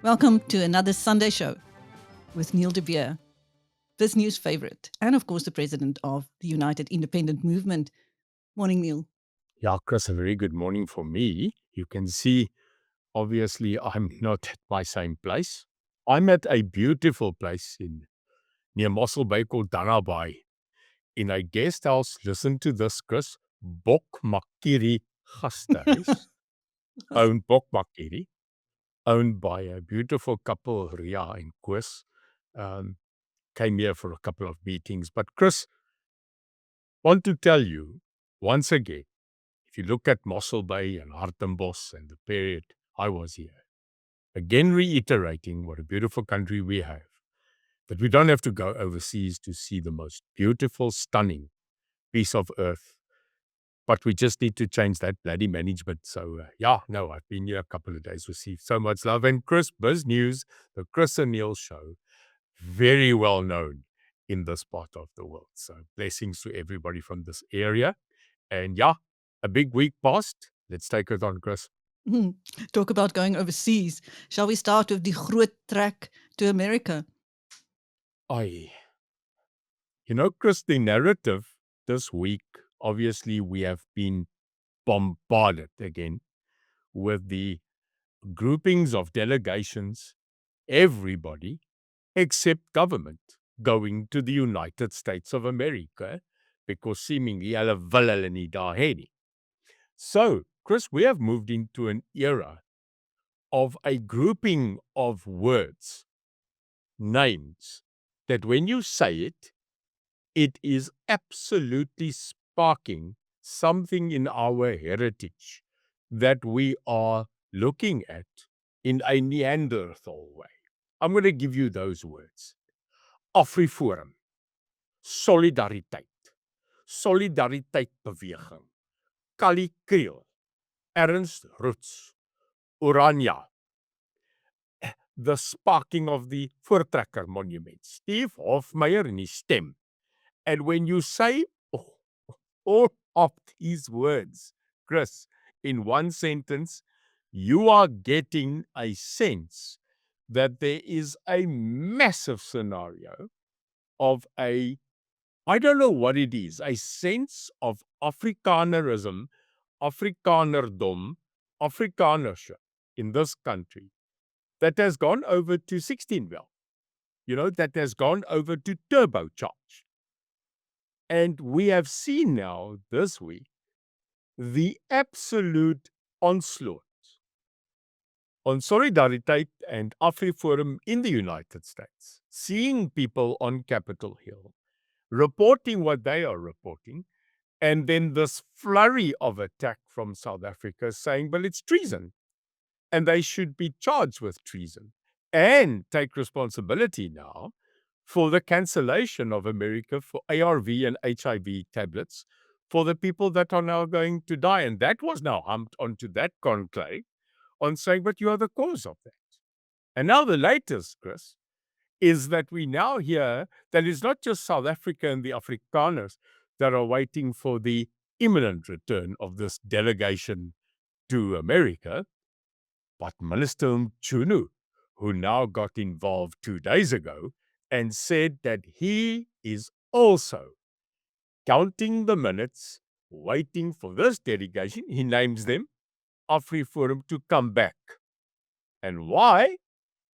Welcome to another Sunday show with Neil de Beer, BizNews favorite, and of course the president of the United Independent Movement. Morning, Neil. Yeah, Chris, a very good morning for me. You can see, obviously, I'm not at my same place. I'm at a beautiful place near Mossel Bay called Danabai, in a guest house. Listen to this, Chris. Bok Makiri Gasthuis, owned Bok Makiri, owned by a beautiful couple, Ria and Chris. Came here for a couple of meetings. But Chris, want to tell you once again, if you look at Mossel Bay and Hartenbos and the period I was here, again reiterating what a beautiful country we have, that we don't have to go overseas to see the most beautiful, stunning piece of earth, but we just need to change that bloody management. So, I've been here a couple of days, received so much love. And Chris, BizNews, the Chris and Neil show, very well known in this part of the world. So blessings to everybody from this area. And a big week passed. Let's take it on, Chris. Talk about going overseas. Shall we start with the groot trek to America? Chris, the narrative this week, obviously we have been bombarded again with the groupings of delegations, everybody except government, going to the United States of America because seemingly hulle wil hulle nie daar hê nie. So, Chris, we have moved into an era of a grouping of words, names, that when you say it, it is absolutely sparking something in our heritage that we are looking at in a Neanderthal way. I'm going to give you those words. AfriForum, solidariteit, solidariteitbeweging, Kallie Kriel, Ernst Roots, Oranje, the sparking of the Voortrekker Monument, Steve Hofmeyer in his stem. And when you say all of these words, Chris, in one sentence, you are getting a sense that there is a massive scenario of I don't know what it is, a sense of Afrikanerism, Afrikanerdom, Afrikanership in this country that has gone over to 16 well, that has gone over to turbocharge. And we have seen now this week the absolute onslaught on Solidariteit and AfriForum in the United States, seeing people on Capitol Hill, reporting what they are reporting, and then this flurry of attack from South Africa saying, well, it's treason, and they should be charged with treason and take responsibility now for the cancellation of America for ARV and HIV tablets for the people that are now going to die. And that was now humped onto that conclave on saying, but you are the cause of that. And now the latest, Chris, is that we now hear that it's not just South Africa and the Afrikaners that are waiting for the imminent return of this delegation to America, but Minister Mchunu, who now got involved 2 days ago and said that he is also counting the minutes, waiting for this delegation, he names them, AfriForum, to come back. And why?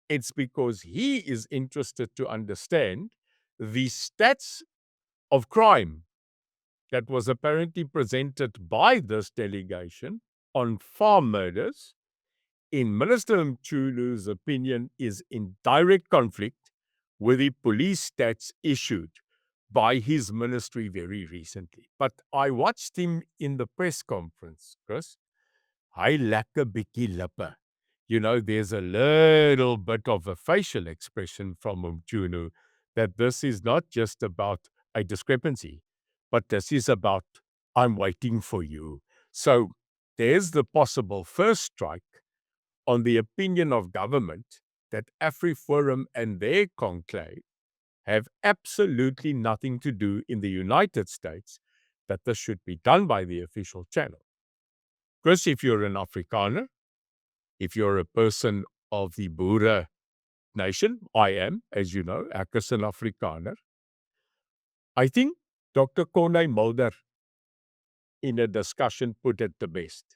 It's because he is interested to understand the stats of crime that was apparently presented by this delegation on farm murders, in Minister Mchunu's opinion, is in direct conflict with the police stats issued by his ministry very recently. But I watched him in the press conference, Chris. Hy lekker bietjie lippe. There's a little bit of a facial expression from Mchunu that this is not just about a discrepancy, but this is about, I'm waiting for you. So there's the possible first strike on the opinion of government that AfriForum and their conclave have absolutely nothing to do in the United States, that this should be done by the official channel. Because if you're an Afrikaner, if you're a person of the Boere nation, I am, as you know, ek is 'n Afrikaner. I think Dr. Corne Mulder in a discussion put it the best.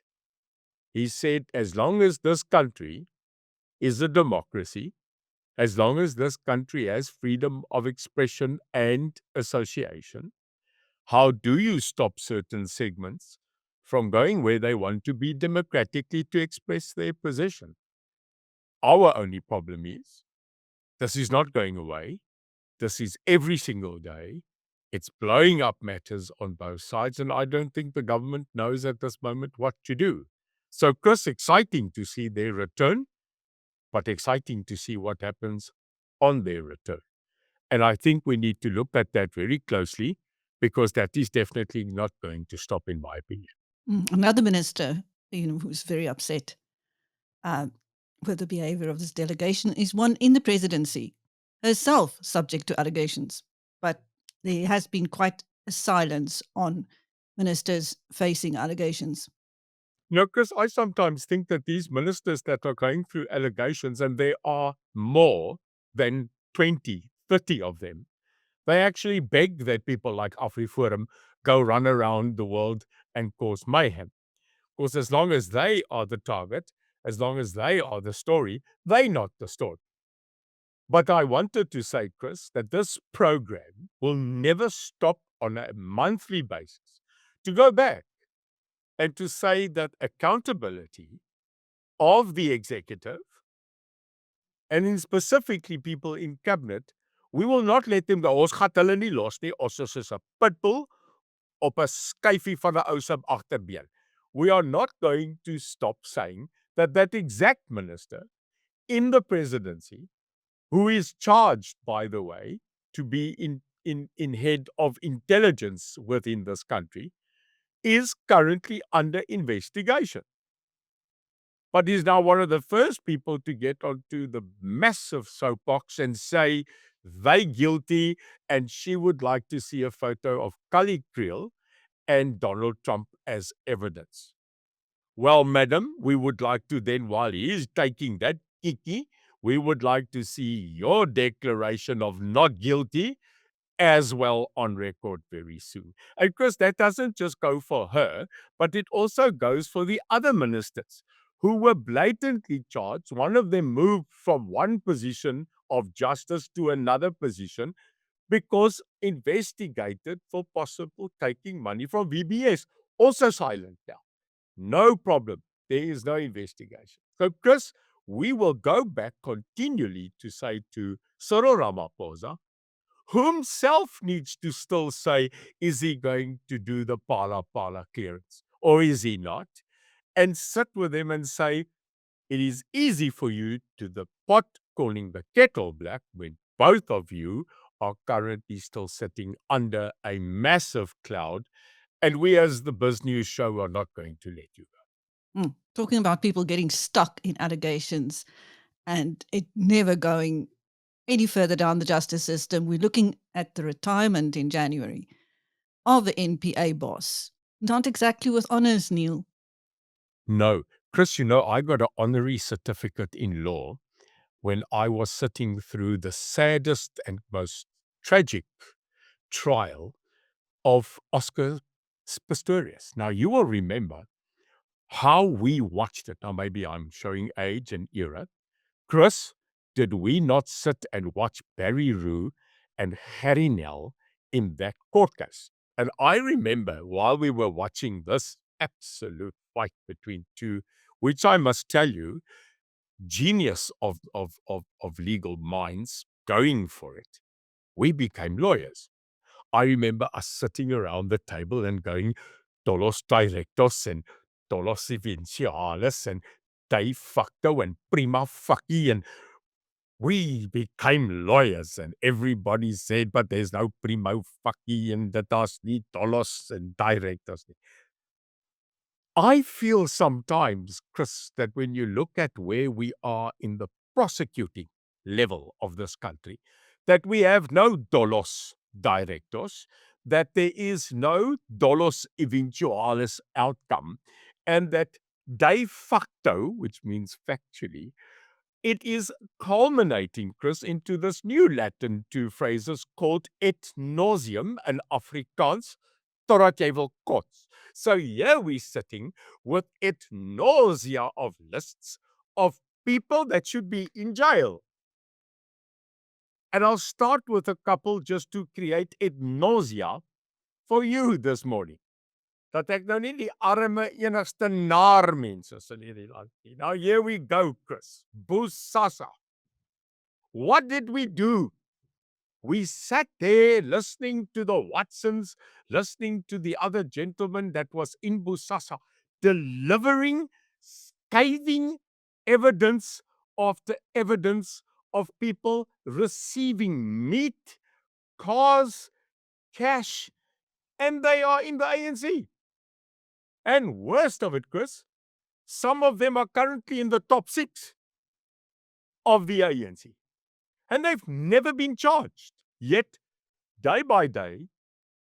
He said, as long as this country is a democracy, as long as this country has freedom of expression and association, how do you stop certain segments from going where they want to be democratically to express their position? Our only problem is this is not going away. This is every single day. It's blowing up matters on both sides, and I don't think the government knows at this moment what to do. So, Chris, exciting to see their return, but exciting to see what happens on their return. And I think we need to look at that very closely, because that is definitely not going to stop, in my opinion. Another minister, who's very upset with the behavior of this delegation is one in the presidency, herself subject to allegations. But there has been quite a silence on ministers facing allegations. Chris, I sometimes think that these ministers that are going through allegations, and there are more than 20, 30 of them, they actually beg that people like AfriForum go run around the world and cause mayhem. Because as long as they are the target, as long as they are the story, they're not the story. But I wanted to say, Chris, that this program will never stop on a monthly basis to go back and to say that accountability of the executive, and in specifically people in cabinet, we will not let them go. Ons gaan hulle nie los nie. Ons is 'n pitbull op 'n skyfie van 'n ou se agterbeen. We are not going to stop saying that that exact minister in the presidency, who is charged, by the way, to be in head of intelligence within this country, is currently under investigation. But he's now one of the first people to get onto the massive soapbox and say they guilty, and she would like to see a photo of Kallie Kriel and Donald Trump as evidence. Well, madam, we would like to then, while he is taking that kiki, we would like to see your declaration of not guilty as well on record very soon. And Chris, that doesn't just go for her, but it also goes for the other ministers who were blatantly charged. One of them moved from one position of justice to another position because investigated for possible taking money from VBS. Also silent now. No problem. There is no investigation. So, Chris, we will go back continually to say to Cyril Ramaphosa, who himself needs to still say, is he going to do the Pala clearance or is he not? And sit with him and say, it is easy for you to the pot calling the kettle black when both of you are currently still sitting under a massive cloud. And we as the BizNews show are not going to let you go. Talking about people getting stuck in allegations and it never going any further down the justice system, we're looking at the retirement in January of the NPA boss. Not exactly with honours, Neil. No. Chris, I got an honorary certificate in law when I was sitting through the saddest and most tragic trial of Oscar Pistorius. Now, you will remember how we watched it. Now, maybe I'm showing age and era. Chris, did we not sit and watch Barry Roo and Harry Nell in that court case? And I remember while we were watching this absolute fight between two, which I must tell you, genius of legal minds going for it, we became lawyers. I remember us sitting around the table and going, tolos directos and tolos evinciales and de facto and prima facie, and we became lawyers, and everybody said, but there's no prima facie and that daar's nie tolos and directos. I feel sometimes, Chris, that when you look at where we are in the prosecuting level of this country, that we have no dolos directos, that there is no dolos eventualis outcome, and that de facto, which means factually, it is culminating, Chris, into this new Latin two phrases called et nauseam in Afrikaans, totdat jy wil kots. So here we're sitting with et nausea of lists of people that should be in jail. And I'll start with a couple just to create et nausea for you this morning. Dat ek nou nie die arme enigste naar mense is in hierdie land nie. Now here we go, Chris. Bosasa. What did we do? We sat there listening to the Watsons, listening to the other gentleman that was in Bosasa, delivering scathing evidence after evidence of people receiving meat, cars, cash, and they are in the ANC. And worst of it, Chris, some of them are currently in the top 6 of the ANC. And they've never been charged. Yet, day by day,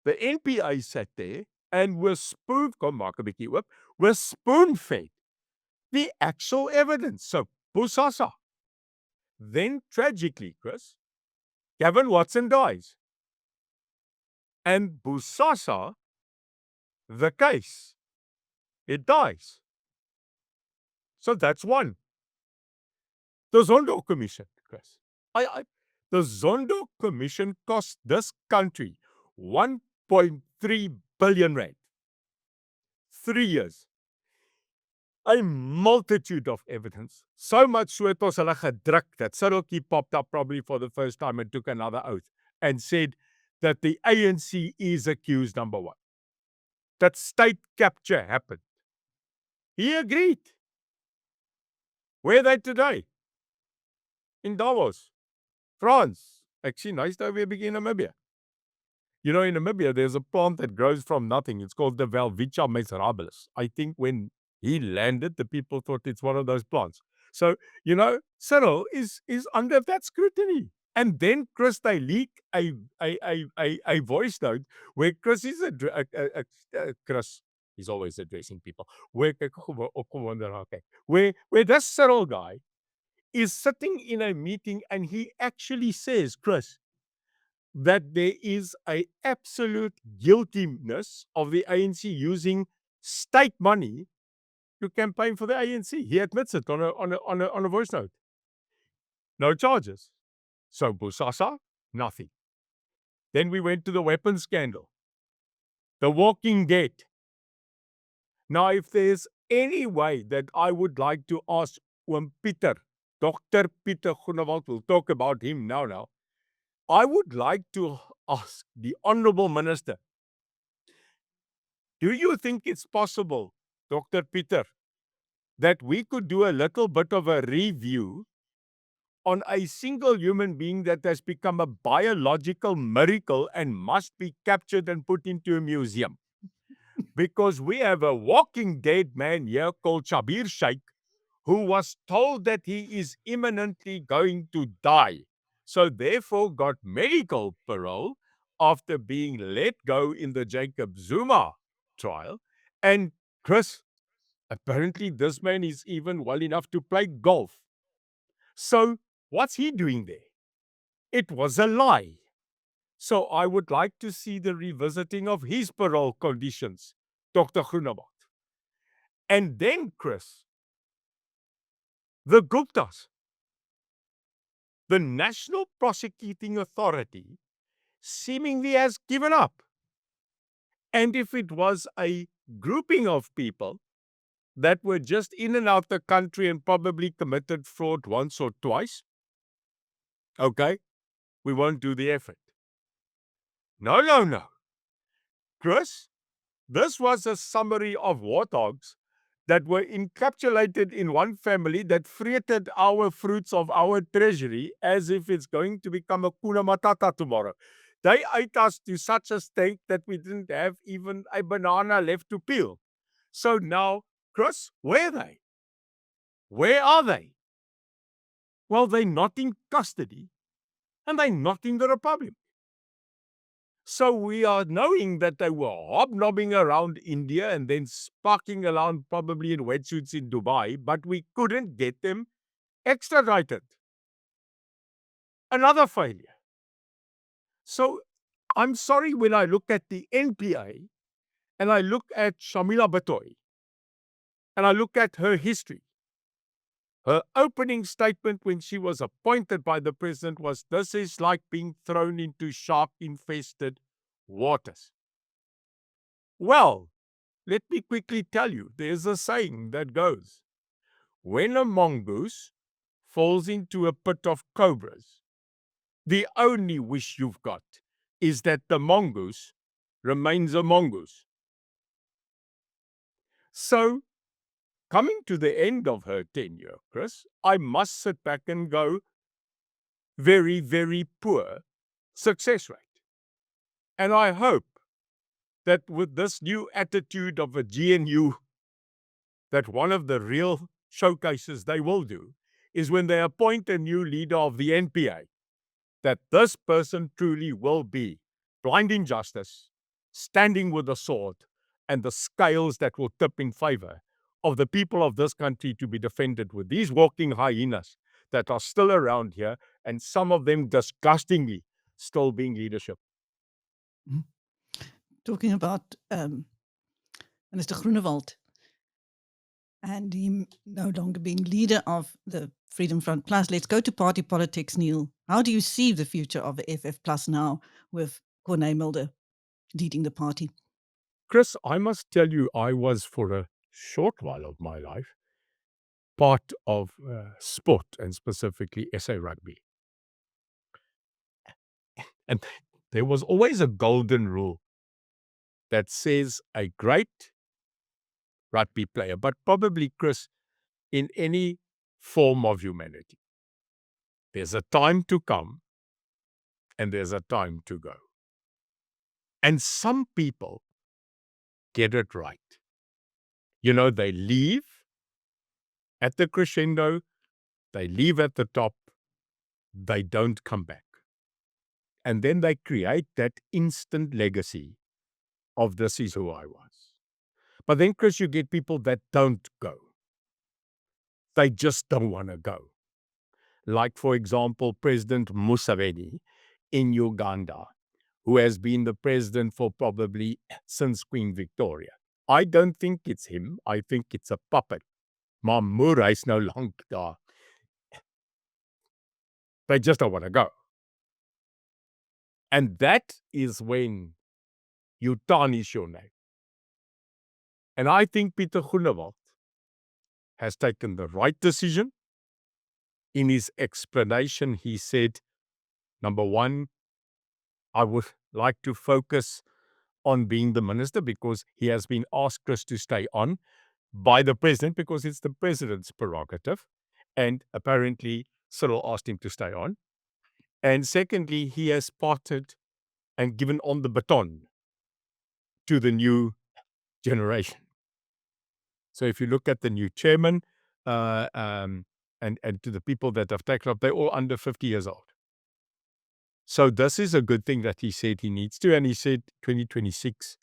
the NPA sat there and were spoon-fed the actual evidence. So, Bosasa. Then, tragically, Chris, Gavin Watson dies. And Bosasa, the case, it dies. So that's one. The Zondo Commission, Chris. The Zondo Commission cost this country 1.3 billion rand. 3 years. A multitude of evidence. So much so it was hulle gedruk that Cyril popped up probably for the first time and took another oath and said that the ANC is accused, number one. That state capture happened. He agreed. Where are they today? In Davos, France. Actually, nice to be in Namibia. You know, in Namibia, there's a plant that grows from nothing. It's called the Welwitschia miserabilis. I think when he landed, the people thought it's one of those plants. So, you know, Cyril is under that scrutiny. And then Chris, they leak a voice note where Chris is Chris, he's always addressing people. Where this Cyril guy is sitting in a meeting and he actually says, Chris, that there is an absolute guiltiness of the ANC using state money to campaign for the ANC. He admits it on a voice note. No charges. So Bosasa, nothing. Then we went to the weapons scandal. The Walking Dead. Now, if there's any way that I would like to ask Pieter, Dr. Pieter Groenewald, we'll talk about him now. I would like to ask the Honorable Minister, do you think it's possible, Dr. Pieter, that we could do a little bit of a review on a single human being that has become a biological miracle and must be captured and put into a museum? Because we have a walking dead man here called Shabir Shaik, who was told that he is imminently going to die. So therefore got medical parole after being let go in the Jacob Zuma trial. And Chris, apparently this man is even well enough to play golf. So what's he doing there? It was a lie. So I would like to see the revisiting of his parole conditions, Dr. Groenewald. And then, Chris, the Guptas. The National Prosecuting Authority seemingly has given up. And if it was a grouping of people that were just in and out the country and probably committed fraud once or twice, okay, we won't do the effort. No. Chris, this was a summary of warthogs that were encapsulated in one family that freighted our fruits of our treasury as if it's going to become a kuna matata tomorrow. They ate us to such a state that we didn't have even a banana left to peel. So now, Chris, where are they? Where are they? Well, they're not in custody. and they're not in the Republic. So we are knowing that they were hobnobbing around India and then sparking around probably in wetsuits in Dubai, but we couldn't get them extradited. Another failure. So I'm sorry, when I look at the NPA and I look at Shamila Batohi and I look at her history, her opening statement when she was appointed by the president was, "This is like being thrown into shark-infested waters." Well, let me quickly tell you, there's a saying that goes, when a mongoose falls into a pit of cobras, the only wish you've got is that the mongoose remains a mongoose. So, coming to the end of her tenure, Chris, I must sit back and go, very, very poor success rate. And I hope that with this new attitude of a GNU, that one of the real showcases they will do is when they appoint a new leader of the NPA, that this person truly will be blind in justice, standing with a sword, and the scales that will tip in favor of the people of this country to be defended with these walking hyenas that are still around here, and some of them disgustingly still being leadership. Talking about Mr. Groenewald and him no longer being leader of the Freedom Front Plus, let's go to party politics, Neil. How do you see the future of the FF Plus now with Groenewald leading the party? Chris, I must tell you, I was for a short while of my life part of sport, and specifically SA rugby. And there was always a golden rule that says a great rugby player, but probably, Chris, in any form of humanity, there's a time to come and there's a time to go. And some people get it right. You know, they leave at the crescendo, they leave at the top, they don't come back. And then they create that instant legacy of this is who I was. But then, Chris, you get people that don't go. They just don't want to go. Like, for example, President Museveni in Uganda, who has been the president for probably since Queen Victoria. I don't think it's him. I think it's a puppet. Maar moer, hy's nou lank daar. They just don't want to go. And that is when you tarnish your name. And I think Pieter Groenewald has taken the right decision. In his explanation, he said, number one, I would like to focus on being the minister because he has been asked Chris to stay on by the president because it's the president's prerogative. And apparently Cyril asked him to stay on. And secondly, he has parted and given on the baton to the new generation. So if you look at the new chairman and to the people that have taken up, they're all under 50 years old. So this is a good thing that he said he needs to. And he said 2026,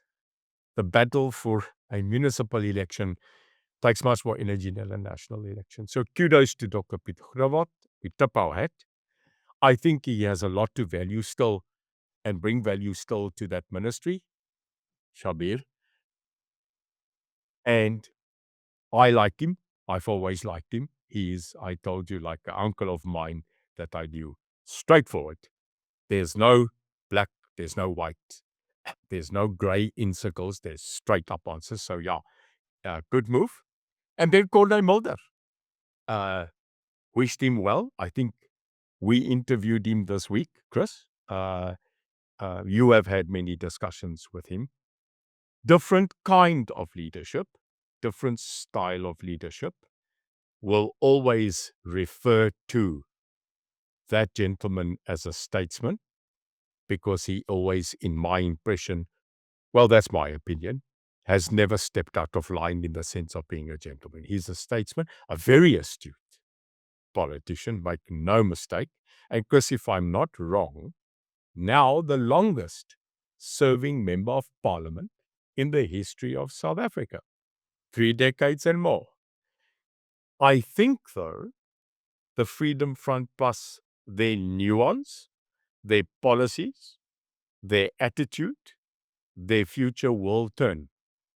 the battle for a municipal election takes much more energy than a national election. So kudos to Dr. Pieter Groenewald. We tip our hat. I think he has a lot to value still and bring value still to that ministry, Shabir. And I like him. I've always liked him. He is, I told you, like an uncle of mine that I knew. Straightforward. There's no black, there's no white, there's no grey in circles, there's straight up answers. So yeah, good move. And then Corney Mulder. Wished him well. I think we interviewed him this week, Chris. You have had many discussions with him. Different kind of leadership, different style of leadership will always refer to that gentleman as a statesman because he always, in my impression, well, that's my opinion, has never stepped out of line in the sense of being a gentleman. He's a statesman, a very astute, politician, make no mistake. And Chris, if I'm not wrong, now the longest serving member of parliament in the history of South Africa. 3 decades and more. I think, though, the Freedom Front Plus, their nuance, their policies, their attitude, their future will turn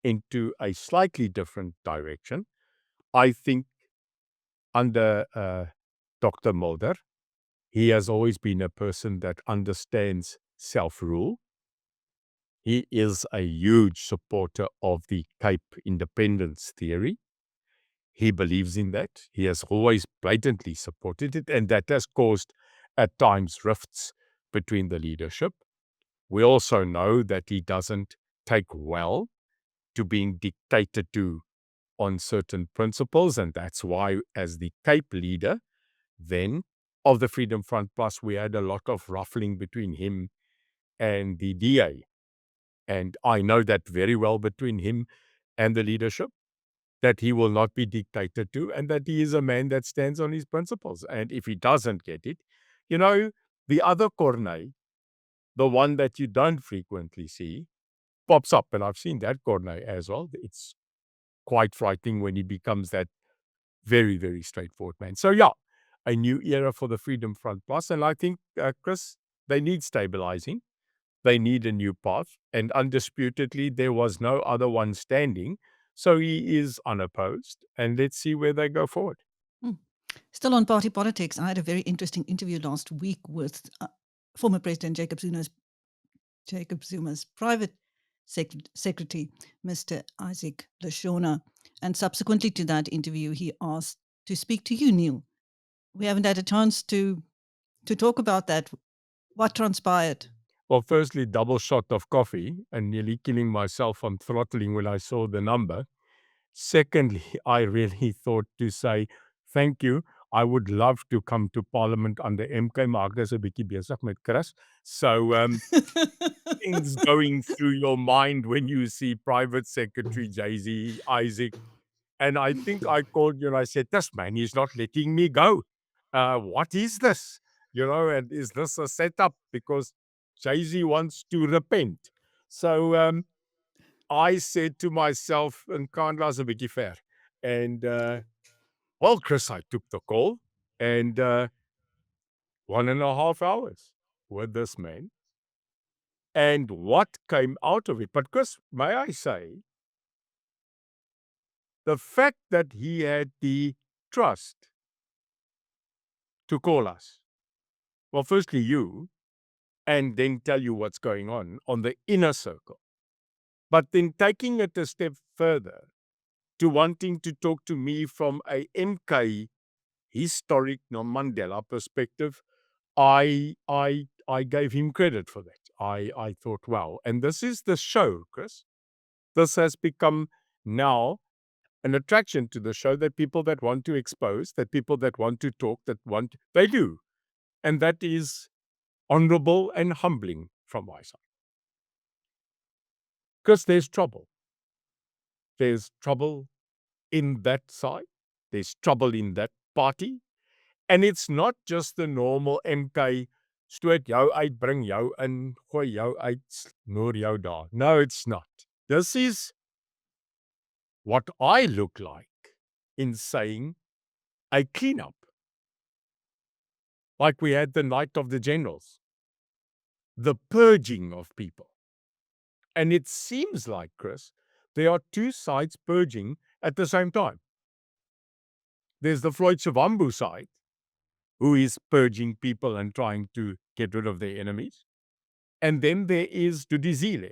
into a slightly different direction. I think under Dr. Mulder, he has always been a person that understands self-rule. He is a huge supporter of the Cape independence theory. He believes in that. He has always blatantly supported it, and that has caused, at times, rifts between the leadership. We also know that he doesn't take well to being dictated to on certain principles, and that's why, as the Cape leader, then, of the Freedom Front Plus, we had a lot of ruffling between him and the DA. And I know that very well between him and the leadership, that he will not be dictated to, and that he is a man that stands on his principles. And if he doesn't get it, the other Corneille, the one that you don't frequently see, pops up. And I've seen that Corneille as well. It's quite frightening when he becomes that very, very straightforward man. So yeah, a new era for the Freedom Front Plus. And I think, Chris, they need stabilizing. They need a new path. And undisputedly, there was no other one standing. So he is unopposed. And let's see where they go forward. Still on party politics, I had a very interesting interview last week with former President Jacob Zuma's private secretary, Mr. Isaac Leshona. And subsequently to that interview, he asked to speak to you, Neil. We haven't had a chance to talk about that. What transpired? Well, firstly, double shot of coffee and nearly killing myself from throttling when I saw the number. Secondly, I really thought to say, thank you. I would love to come to Parliament under MK, maar ek is 'n bietjie besig met Chris. So things going through your mind when you see Private Secretary Jay-Z, Isaac. And I think I called you and I said, this man is not letting me go. What is this? And is this a setup? Because Jay-Z wants to repent. So I said to myself, and Kandla's a bietjie ver. And, well, Chris, I took the call. And 1.5 hours with this man. And what came out of it? But Chris, may I say, the fact that he had the trust to call us, well, firstly you, and then tell you what's going on the inner circle, but then taking it a step further to wanting to talk to me from a MK historic Mandela perspective, I gave him credit for that. I thought, wow. And this is the show, Chris. This has become now an attraction to the show, that people that want to expose, that people that want to talk, they do. And that is honorable and humbling from my side. Because there's trouble. There's trouble in that side. There's trouble in that party. And it's not just the normal MK, stoot jou uit, bring jou in, gooi jou uit, snoer jou daar. No, it's not. This is what I look like in saying a cleanup. Like we had the night of the generals. The purging of people. And it seems like, Chris, there are two sides purging at the same time. There's the Floyd Shivambu side, who is purging people and trying to get rid of their enemies. And then there is Duduzile,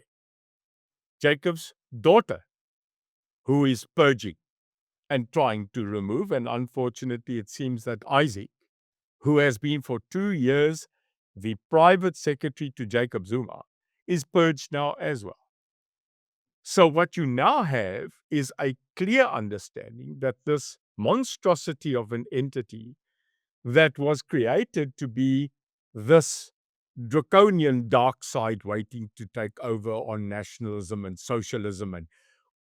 Jacob's daughter, who is purging and trying to remove. And unfortunately, it seems that Isaac, who has been for 2 years the private secretary to Jacob Zuma, is purged now as well. So what you now have is a clear understanding that this monstrosity of an entity that was created to be this draconian dark side waiting to take over on nationalism and socialism and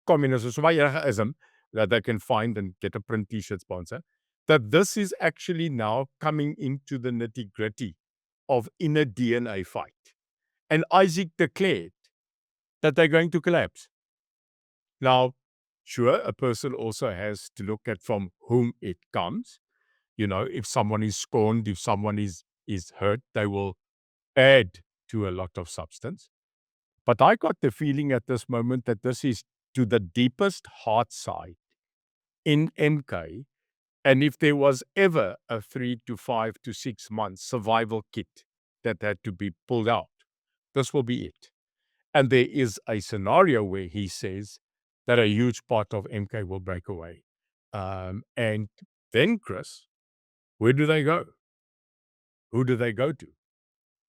communism, so baie ism that they can find and get a print t-shirt sponsor, that this is actually now coming into the nitty-gritty of inner DNA fight. And Isaac declared that they're going to collapse. Now, sure, a person also has to look at from whom it comes. You know, if someone is scorned, if someone is hurt, they will add to a lot of substance. But I got the feeling at this moment that this is to the deepest heart side in MK. And if there was ever a 3 to 5 to 6 months survival kit that had to be pulled out, this will be it. And there is a scenario where he says that a huge part of MK will break away. And then, Chris, where do they go? Who do they go to?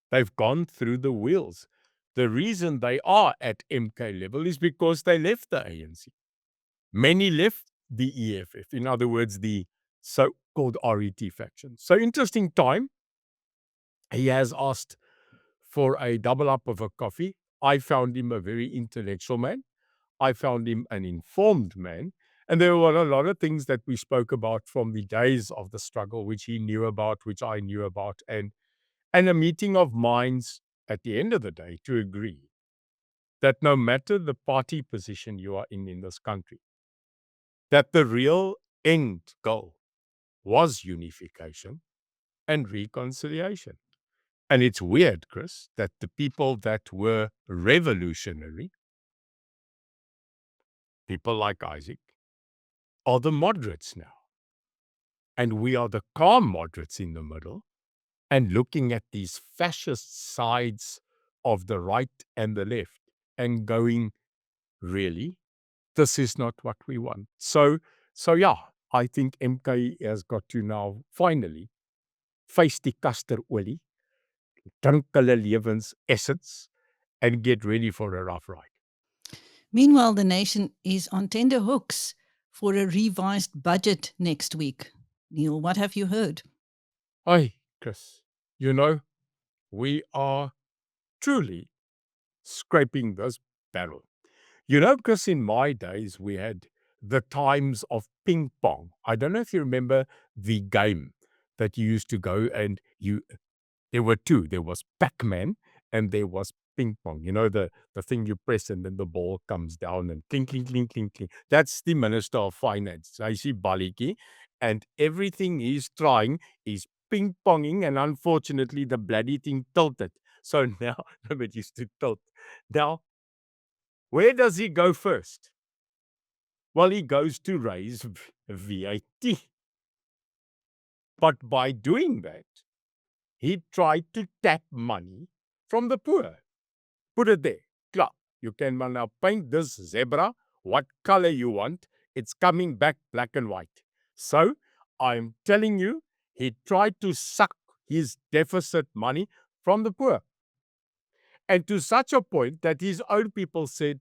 They've gone through the wheels. The reason they are at MK level is because they left the ANC. Many left the EFF, in other words, the so-called RET faction. So interesting time. He has asked for a double up of a coffee. I found him a very intellectual man. I found him an informed man. And there were a lot of things that we spoke about from the days of the struggle, which he knew about, which I knew about, and a meeting of minds at the end of the day to agree that no matter the party position you are in this country, that the real end goal was unification and reconciliation. And it's weird, Chris, that the people that were revolutionary, people like Isaac, are the moderates now. And we are the calm moderates in the middle, and looking at these fascist sides of the right and the left and going, really? This is not what we want. So yeah, I think MK has got to now finally face die kasterolie, drink hulle lewens essence, and get ready for a rough ride. Meanwhile, the nation is on tender hooks for a revised budget next week. Neil, what have you heard? Hey, Chris, you know, we are truly scraping this barrel. You know, because in my days, we had the times of ping pong. I don't know if you remember the game that you used to go and there were two. There was Pac-Man and there was ping pong. You know, the thing you press and then the ball comes down and clink, clink, clink, clink, clink. That's the Minister of Finance, I see Baliki, and everything he's trying is ping-ponging, and unfortunately the bloody thing tilted. So now, it used to tilt. Now, where does he go first? Well, he goes to raise VAT. But by doing that, he tried to tap money from the poor. Put it there. Clap. You can now paint this zebra what color you want. It's coming back black and white. So, I'm telling you, he tried to suck his deficit money from the poor. And to such a point that his own people said,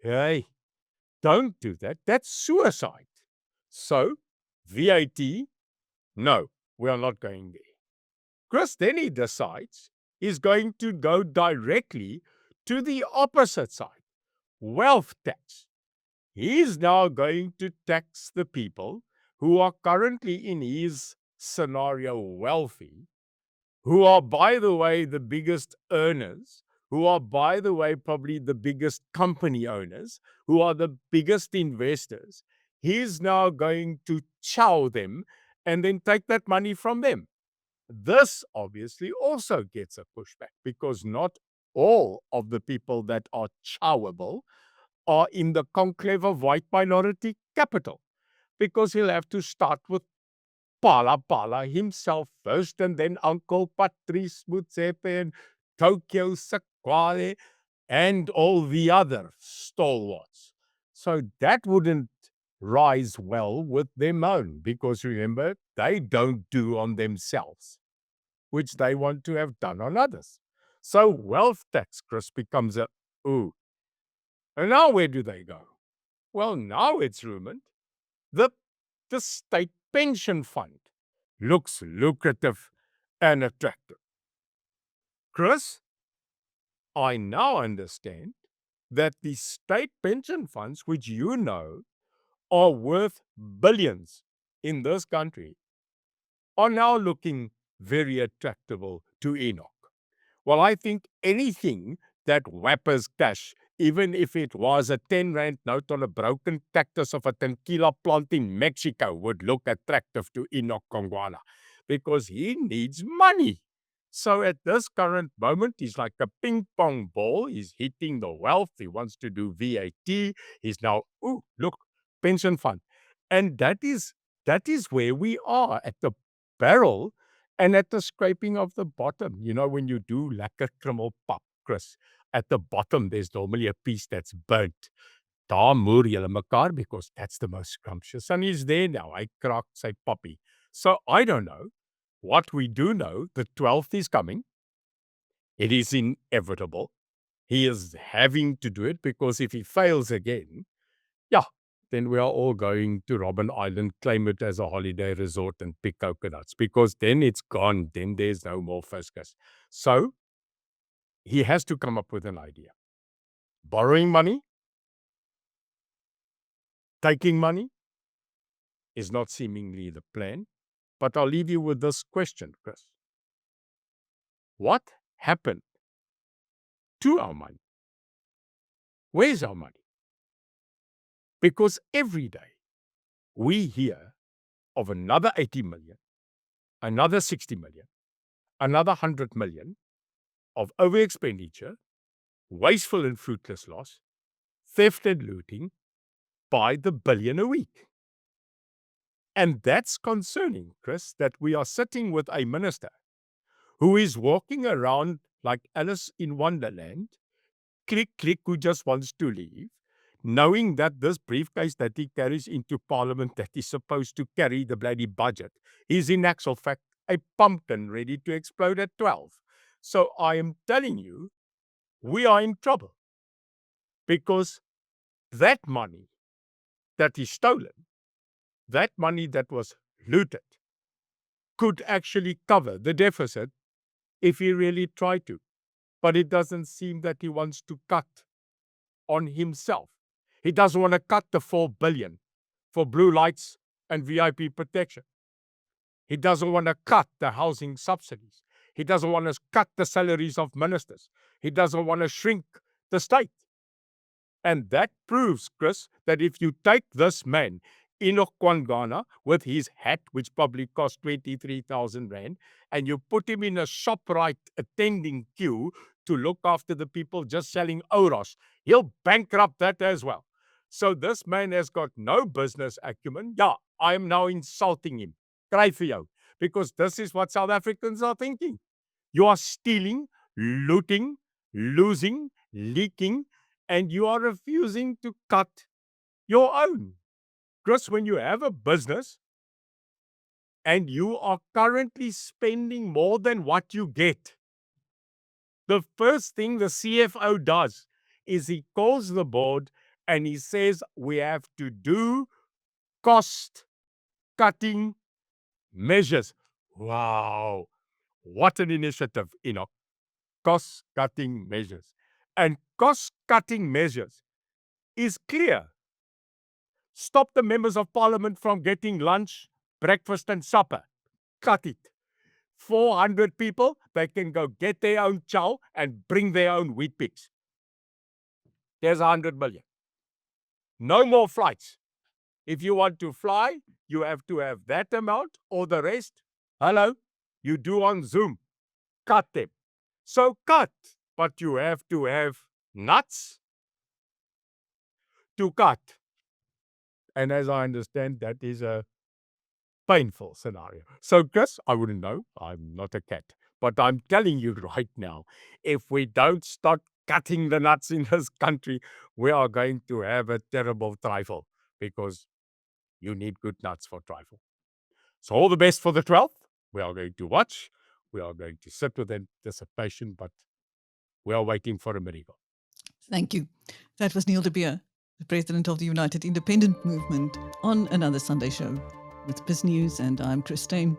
hey, don't do that. That's suicide. So, VAT, no, we are not going there. Chris, then he decides he's going to go directly to the opposite side, wealth tax. He's now going to tax the people who are currently in his scenario wealthy, who are, by the way, the biggest earners, who are, by the way, probably the biggest company owners, who are the biggest investors. He's now going to chow them and then take that money from them. This obviously also gets a pushback because not all of the people that are chowable are in the conclave of white minority capital, because he'll have to start with Pala himself first, and then Uncle Patrice Motsepe and Tokyo Sequale and all the other stalwarts. So that wouldn't rise well with them own, because remember, they don't do on themselves, which they want to have done on others. So wealth tax, Chris, becomes a ooh. And now where do they go? Well, now it's rumored the state pension fund looks lucrative and attractive. Chris, I now understand that the state pension funds, which you know, are worth billions in this country, are now looking very attractable to Enoch. Well, I think anything that whappers cash, even if it was a 10 rand note on a broken cactus of a tequila plant in Mexico, would look attractive to Enoch Godongwana because he needs money. So at this current moment, he's like a ping pong ball. He's hitting the wealth. He wants to do VAT. He's now, oh, look, pension fund. And that is where we are, at the barrel and at the scraping of the bottom. You know, when you do lekker krummel pap, Chris, at the bottom, there's normally a piece that's burnt. Daar moer julle mekaar because that's the most scrumptious. And he's there now. I cracked say puppy. So I don't know. What we do know, the 12th is coming. It is inevitable. He is having to do it because if he fails again, yeah, then we are all going to Robben Island, claim it as a holiday resort and pick coconuts because then it's gone. Then there's no more fiscus. So he has to come up with an idea. Borrowing money, taking money is not seemingly the plan. But I'll leave you with this question, Chris. What happened to our money? Where's our money? Because every day we hear of another 80 million, another 60 million, another 100 million of over expenditure, wasteful and fruitless loss, theft and looting by the billion a week. And that's concerning, Chris, that we are sitting with a minister who is walking around like Alice in Wonderland, click, who just wants to leave, knowing that this briefcase that he carries into Parliament that is supposed to carry the bloody budget is in actual fact a pumpkin ready to explode at 12. So I am telling you, we are in trouble because that money that is stolen, that money that was looted, could actually cover the deficit if he really tried to. But it doesn't seem that he wants to cut on himself. He doesn't want to cut the 4 billion for blue lights and VIP protection. He doesn't want to cut the housing subsidies. He doesn't want to cut the salaries of ministers. He doesn't want to shrink the state. And that proves, Chris, that if you take this man, Enoch Godongwana, with his hat, which probably cost 23,000 rand, and you put him in a ShopRite attending queue to look after the people just selling Oros, he'll bankrupt that as well. So this man has got no business acumen. Yeah, I am now insulting him. Cry for you. Because this is what South Africans are thinking. You are stealing, looting, losing, leaking, and you are refusing to cut your own. Chris, when you have a business and you are currently spending more than what you get, the first thing the CFO does is he calls the board and he says, we have to do cost-cutting measures. Wow, what an initiative, Enoch. Cost-cutting measures. And cost-cutting measures is clear. Stop the members of parliament from getting lunch, breakfast and supper. Cut it. 400 people, they can go get their own chow and bring their own wheat picks. There's 100 million. No more flights. If you want to fly, you have to have that amount or the rest. Hello, you do on Zoom. Cut them. So cut, but you have to have nuts to cut. And as I understand, that is a painful scenario. So, Chris, I wouldn't know. I'm not a cat. But I'm telling you right now, if we don't start cutting the nuts in this country, we are going to have a terrible trifle because you need good nuts for trifle. So all the best for the 12th. We are going to watch. We are going to sit with anticipation, but we are waiting for a miracle. Thank you. That was Neil de Beer, the president of the United Independent Movement, on another Sunday show with BizNews, and I'm Christine.